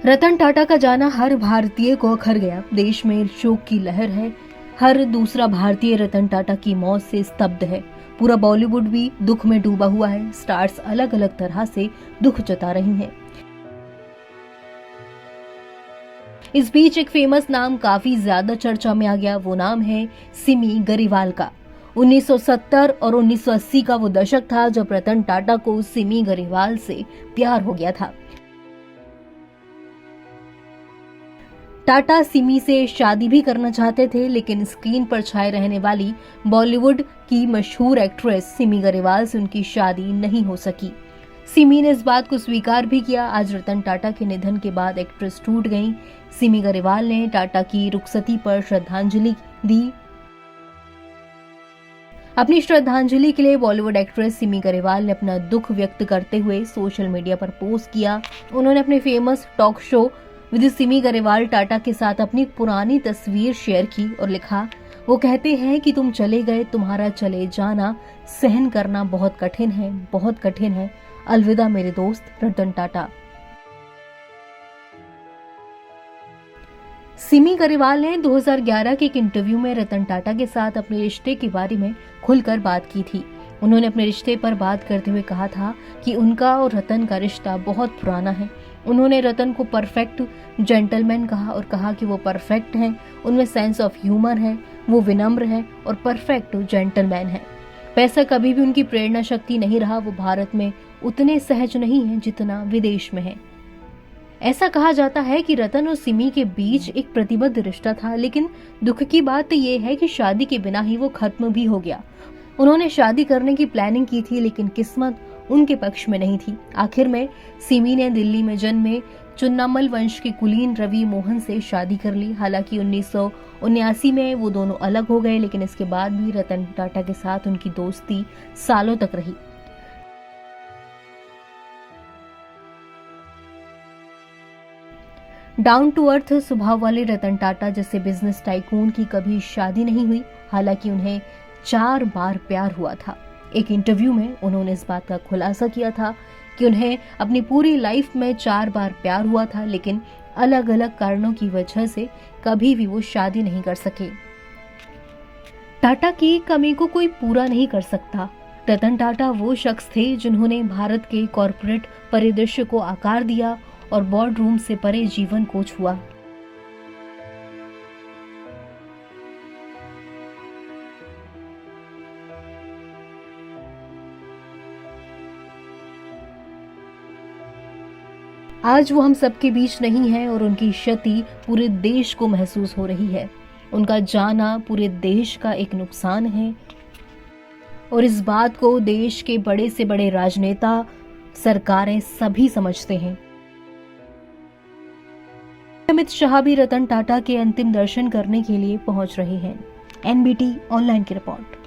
रतन टाटा का जाना हर भारतीय को अखर गया। देश में शोक की लहर है। हर दूसरा भारतीय रतन टाटा की मौत से स्तब्ध है। पूरा बॉलीवुड भी दुख में डूबा हुआ है। स्टार्स अलग अलग तरह से दुख जता रही हैं। इस बीच एक फेमस नाम काफी ज्यादा चर्चा में आ गया। वो नाम है सिमी गरेवाल का। 1970 और 1980 का वो दशक था जब रतन टाटा को सिमी गरेवाल से प्यार हो गया था। टाटा सिमी से शादी भी करना चाहते थे, लेकिन स्क्रीन पर छाए रहने वाली बॉलीवुड की मशहूर एक्ट्रेस सिमी गरेवाल से उनकी शादी नहीं हो सकी। सिमी ने इस बात को स्वीकार भी किया। आज रतन टाटा के निधन के बाद एक्ट्रेस टूट गईं। सिमी गरेवाल ने टाटा की रुखसती पर श्रद्धांजलि दी। अपनी श्रद्धांजलि के लिए बॉलीवुड एक्ट्रेस सिमी गरेवाल ने अपना दुख व्यक्त करते हुए सोशल मीडिया पर पोस्ट किया। उन्होंने अपने famous talk show with Simi Garewal Tata के साथ अपनी पुरानी तस्वीर शेयर की और लिखा, वो कहते हैं कि तुम चले गए, तुम्हारा चले जाना सहन करना बहुत कठिन है, बहुत कठिन है। अलविदा मेरे दोस्त रतन टाटा। सिमी गरेवाल ने 2011 के एक इंटरव्यू में रतन टाटा के साथ अपने रिश्ते के बारे में खुलकर बात की थी। उन्होंने अपने रिश्ते पर बात करते हुए कहा था कि उनका और रतन का रिश्ता बहुत पुराना है। उन्होंने रतन को परफेक्ट जेंटलमैन कहा और कहा कि वो परफेक्ट हैं, उनमें सेंस ऑफ ह्यूमर है, वो विनम्र है और परफेक्ट जेंटलमैन है। पैसा कभी भी उनकी प्रेरणा शक्ति नहीं रहा। वो भारत में उतने सहज नहीं हैं जितना विदेश में है। ऐसा कहा जाता है कि रतन और सिमी के बीच एक प्रतिबद्ध रिश्ता था, लेकिन दुख की बात ये है कि शादी के बिना ही वो खत्म भी हो गया। उन्होंने शादी करने की प्लानिंग की थी, लेकिन किस्मत उनके पक्ष में नहीं थी। आखिर में सिमी ने दिल्ली में जन्मे चुन्नामल वंश के कुलीन रवि मोहन से शादी कर ली। हालांकि 1979 में वो दोनों अलग हो गए, लेकिन इसके बाद भी रतन टाटा के साथ उनकी दोस्ती सालों तक रही। डाउन टू अर्थ स्वभाव वाले रतन टाटा जैसे बिजनेस टाइकून की कभी शादी नहीं हुई। हालांकि उन्हें 4 बार प्यार हुआ था। एक इंटरव्यू में उन्होंने इस बात का खुलासा किया था कि उन्हें अपनी पूरी लाइफ में 4 बार प्यार हुआ था, लेकिन अलग अलग कारणों की वजह से कभी भी वो शादी नहीं कर सके। टाटा की कमी को कोई पूरा नहीं कर सकता। रतन टाटा वो शख्स थे जिन्होंने भारत के कॉरपोरेट परिदृश्य को आकार दिया और बोर्ड रूम से परे जीवन को छुआ। आज वो हम सबके बीच नहीं है और उनकी क्षति पूरे देश को महसूस हो रही है। उनका जाना पूरे देश का एक नुकसान है और इस बात को देश के बड़े से बड़े राजनेता, सरकारें सभी समझते हैं। अमित शाह भी रतन टाटा के अंतिम दर्शन करने के लिए पहुंच रहे हैं। एनबीटी ऑनलाइन की रिपोर्ट।